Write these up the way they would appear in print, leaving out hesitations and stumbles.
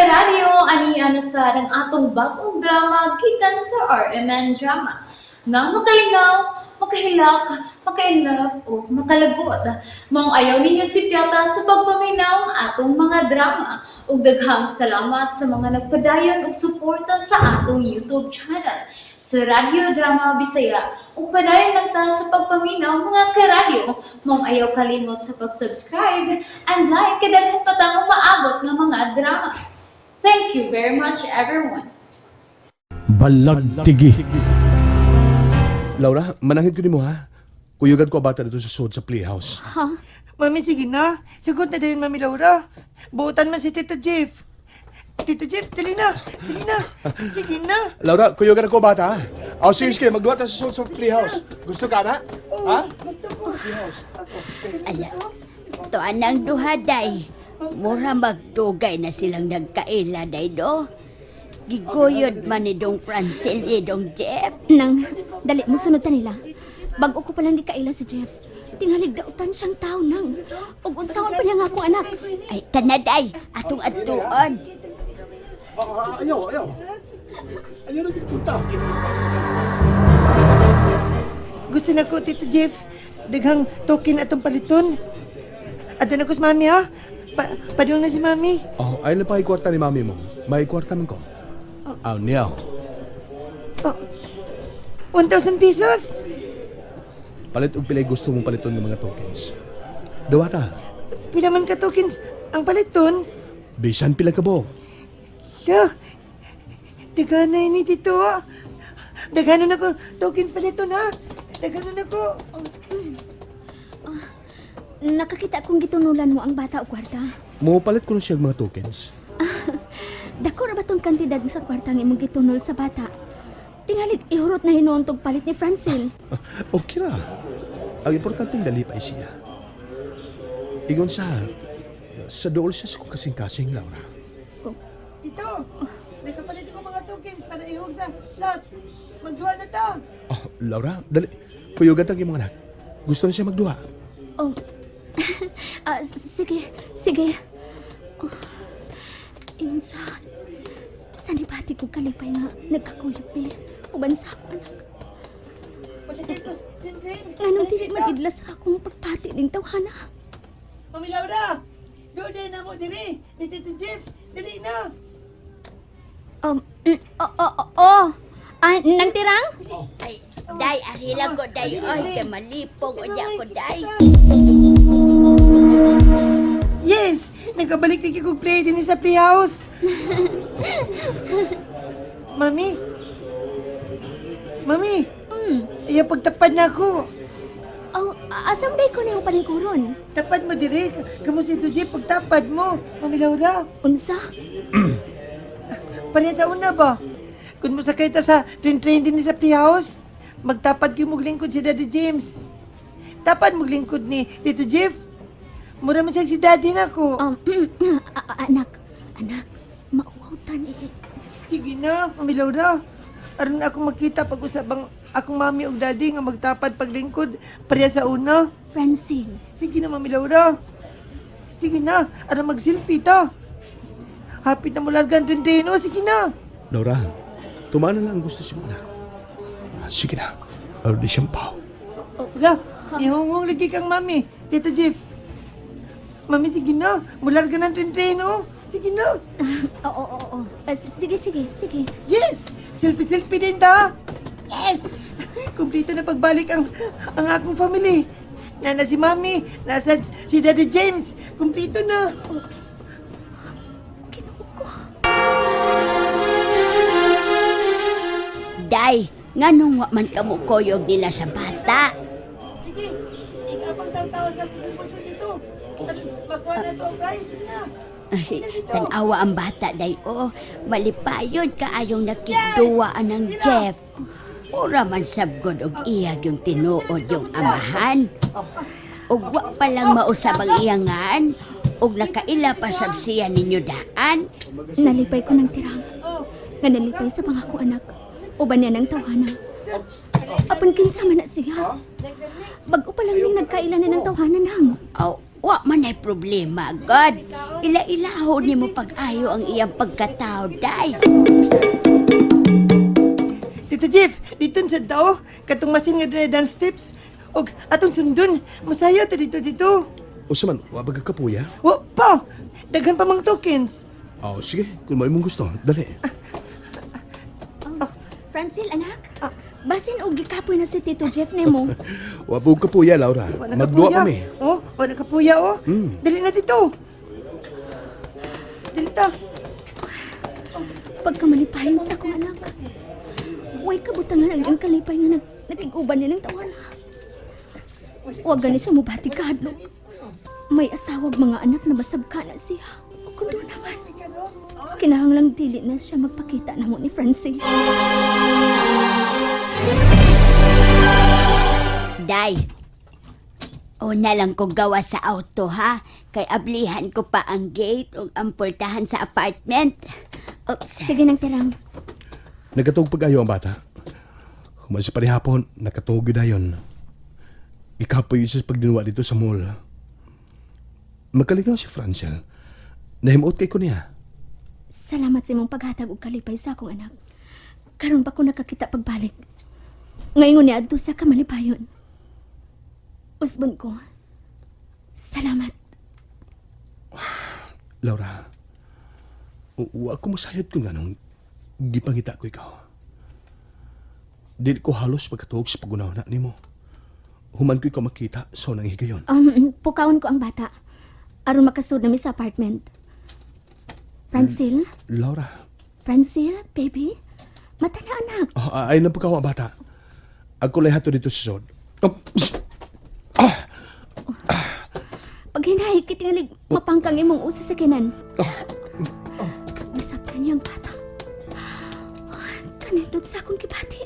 karadyo, ani sa ng atong bagong drama gikan sa RMN Drama. Nga makalingaw, makahilak, maka-inlove, o makalagot. Maong ayaw ninyo si Piata sa pagpaminaw ang atong mga drama. Ug daghang salamat sa mga nagpadayon ug suporta sa atong YouTube channel sa Radio Drama Bisaya. Ug padayon lang ta sa pagpaminaw mga karadyo. Maong ayaw kalimot sa pag-subscribe and like kadaghan pa tang maabot ng mga drama. Thank you very much everyone. Balagtigi. Laura, manangin ko ni mo ha. Kuyugan ko ang bata dito sa sod sa playhouse. Mami, sige na. Sagot na din, Mami Laura. Buutan man si Tito Jeff. Tito Jeff, dali na. Dali na. Sige na. Laura, kuyugan ako bata ha. O sige, sige, magduwa tayo sa sod sa playhouse. Gusto ka na? Ha? Gusto ko. Playhouse. Ala, to anang duha, day. Mura magtugay na silang nagkaila, day, do. Giguyod man ni Dong Francil ni Dong Jeff. Nang, dali mo sunod ta nila. Bago ko pa lang di kaila si Jeff. Tingalig dautan siyang tao nang. Ug unsaon pa niya nga ako anak. Ay, tanaday, atong atuon. Ayaw. Ayaw na kita. Gusto na ko, Tito Jeff. Daghang token atong paliton. At na ko si Mami, ha? Padung na si Mami. Oh, ayun na pa kwarta ni mami mo. May kwarta man ko. Aw, niyaw. 1,000 pesos. Palit og pilay gusto mong paliton ng mga tokens. Dawa ta. Pila man ka tokens ang paliton. Bisan pila ka bo. Ya. Daghanay ni Tito. Daghanon ako tokens paliton, ha? Daghanon ako. Nakakita kong gitunulan mo ang bata o kwarta. Mo palit ko na siya mga tokens. Dako ra ba tong kantidad sa kwarta nga imong gitunol sa bata? Tingalig ihurot na hinuuntog palit ni Francil. Okay ra. Ang importanteng dalipay siya. Igon sa dool siya sa kong kasing-kasing, Laura. Tito, nakapalit ko mga tokens para ihog sa slot. Magduwa na ta. Oh, Laura, dali. Kuyugan tang mga anak. Gusto na siya magduha. Oh. Sige. Oh. Ingon sa nibati ko kalipay nga nagkakuyog ni uban sa ako anak. Pasikitos, Tintin. Anong dili magidla sa akong pagpati ning tawhana? Mami Laura, doon din na mo diri. Ni Tito Jeff, dali na. Nang tirang? Ay, day, arilang ko, day. Ay, kamalipong o niya ko, day. Yes, nagkabalik din kong play din sa playhouse. Mami. Ayaw pagtapad na ako. Oh, asam day ko na yung palingkuron. Tapad mo diri. Kamusta ito, Jeff? Pagtapad mo. Mami Laura. Unsa? Pareha sa una ba? Kung mo sakay ta sa train din sa playhouse, magtapad kayo maglingkod si Daddy James. Tapad maglingkod ni Tito Jeff. Mura mo siya si Daddy na ko. Anak, mauwautan eh. Sige na, Mami Laura. Aron ako makita pag-usabang akong mami ug daddy nga magtapad paglingkod pareha sa una. Francine. Sige na, Mami Laura. Sige na, aron mag-selfie ta. Hapit na mo largan Trentino. Sige na. Laura, tumaan na lang ang gusto siya mga anak. Sige na. Aron di siyang pao. Wala, ihungong lagi kang mami. Tito Jeff. Mami, sige na. Mulargan ng Trentino. Sige na. Oo. Sige. Yes! Selfie din ta. Yes! Kumplito na pagbalik ang akong family. Nana si Mami, nasa si Daddy James. Kumplito na. Day, nga nung wa man kamo koyog nila sa bata. Sige, ikapang tawa-tawa sa puso dito. At makuha na to ang prize. Sige na. Ay, tanawa ang bata, day. Oh, malipayon kaayong nakigduwaan ng Jeff. Ura man sabgod og iyag yung tinuod yung amahan. Og wa pa lang mausab ang iyangan. Og nakaila pa sab siya ninyo daan. Nalipay ko ng tirang. Nga nalipay sa pangako anak. Uban niya ng tawhana. Apan kinsa man na siya. Bago pa lang ning nagkailan na ng tawhana nang. Aw, Wa man ay problema, God. Ila-ilaho ni mo pag-ayo ang iyang pagkatao, day. Tito Jeff, dito sa tao, katong masin nga doon dance steps. Og atong sundon, masayo ta dito. O saman, wa ba kapuya? Wa pa, daghan pa mang tokens. Oh, sige, kung may mong gusto, dali. Francil, anak. Basin og gikapoy na si Tito Jeff nimo. Wa ba kapuya, Laura? Wa na Magduwa kapuya. kami. Oh, wa na kapuya, oh. Dali na dito. Dali ta. Pagkamalipayan sa akong anak. Way kabutangan ang iyang kalipay nga nagkiguban nilang tawana. Huwag gani siya mubati kadlo. May asawag mga anak na masabka na siya. O kundo naman. Kinahanglang dili na siya magpakita na mo ni Francine. Day, una lang ko gawa sa auto, ha? Kay ablihan ko pa ang gate o ang pultahan sa apartment. Oops. Sige nang tirang. Nagatog pag-ayo ang bata. Human sa panihapon, nakatog yun dayon. Ikapoy isa sa pagdinuwa dito sa mall. Magkaligaw si Francel. Nahimuot kay ko niya. Salamat sa imong paghatag og kalipay sa akong anak. Karon pa ko nakakita pagbalik. Ngayon ni adto sa kamalipayon. Usbon ko. Salamat. Laura, wa ko masayod ko nga nung gipangita ko ikaw. Dili ko halos pagkatuog sa pagunaw na ni mo. Human ko ikaw makita sa unang higayon. Pukawon ko ang bata. Aron makasud na mi sa apartment. Francil? Laura, Francil, baby? Mata na anak. ay nang pagkaw ang bata. Ako lay hato dito sa sod. Pag hinahay kitingalig, mapangkang imong usa sa kinan. Nasabtan niya ang bata. Kanindot sa akong kibati.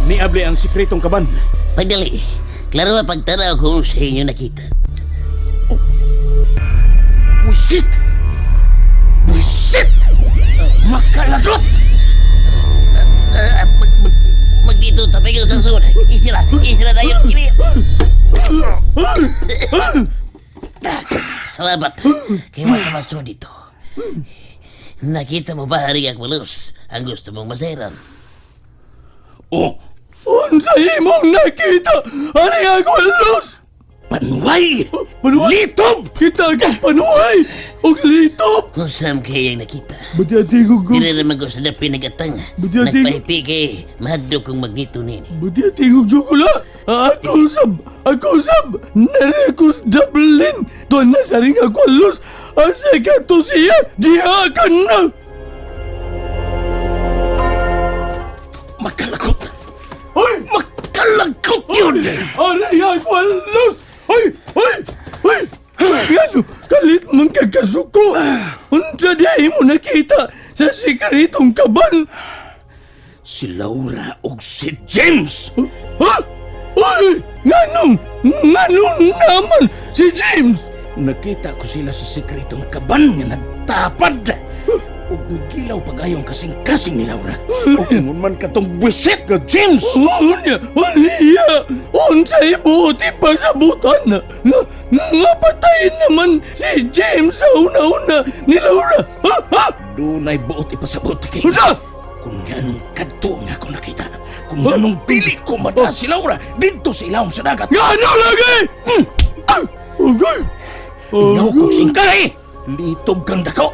Niable ang sikretong kaban. Pagdali, klaro ba pagtanaw kung sa inyo nakita? Buisit! Buisit! Makalagot! Magdito tapay ko sa sunod. Isira na yun. Kini. Salamat. Kaya matamaso dito. Nakita mo ba hari Akwalos ang gusto mong masairan? Oh, Unsa imong nakita? Ani ako los! panuway! Panuway! Litob! Kita agad panuhay! O litop! Kung saan kaya nakita? Bati-ati ko ko. Dili naman ko sa na pinagatang. Buti-ati- Nagpahipi kay mahadlo kong magnito nini. Bati-ati ko jukula. Ako sab! Narekus Dublin! Doon na sa ring ako los! Asa ka to siya! Diha ka na! Makalagot! Hoy! Makalagot yun! Aray ako los! Hoy! Ngano, kalit mong kagasuko! Unsa diay mo nakita sa sikretong kaban? Si Laura o si James! Ha? Hoy! Nganong naman si James! Nakita ko sila sa sikretong kaban nga nagtapad. Ug nagilaw pag-ayong kasing-kasing ni Laura. Ug ingon man katong buisit nga James! Unya! Unsay buti pa sa butan na nga patay naman si James sa una-una ni Laura! Ha? Dunay buot ipasabot kay Unsa? kung ganong kadto nga ako nakita. Kung ganong pili ko mada si Laura dito sa ilawom sa dagat. Ngano lagi? Ugay! Inyaw kong singkay! Litob kang dako!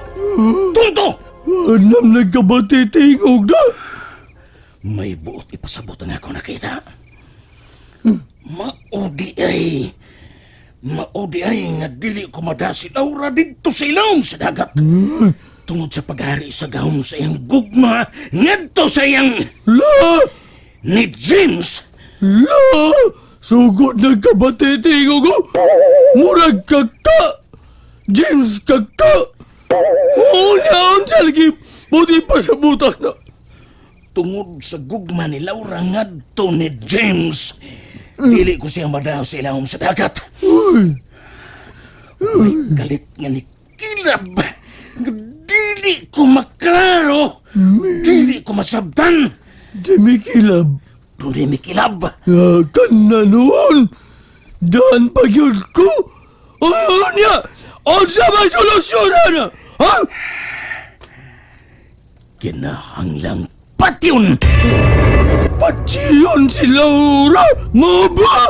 Tunto! Anam nagkabatitingog na! May buot ipasabot ang ako nakita. Maudi ay nga dili ko mada si Laura dito sa ilawom sa dagat. Tungod sa paghari sa gahom sa iyang gugma ngadto sa iyang La! ni James. La! Sugod nagkabatitingog ko! Murag kaka! James kaka! Unya sa lagi! Buti pa sa butan na! Tungod sa gugma ni Laura ngadto ni James, dili ko siya madaw sa ilawom sa dagat. May galit nga ni Kilab. Dili ko maklaro. Dili ko masabtan. Demi kilab! Doon mikilab. Kan na noon. Dan pa yun ko. Ano niya? O sa may solusyonan? Ha? Kinahanglang patyon. Patiyon si Laura? Mo ba?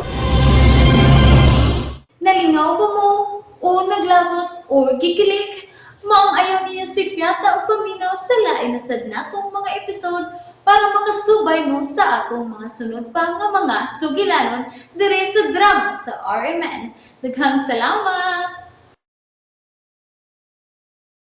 Nalingaw ba mo? O naglagot? O gikilik? Maong ayaw niyo si Piata o paminaw sa lain na sadna kong mga episode para makasubay mo sa atong mga sunod pa nga mga sugilanon dire sa drama sa RMN. Daghang salamat!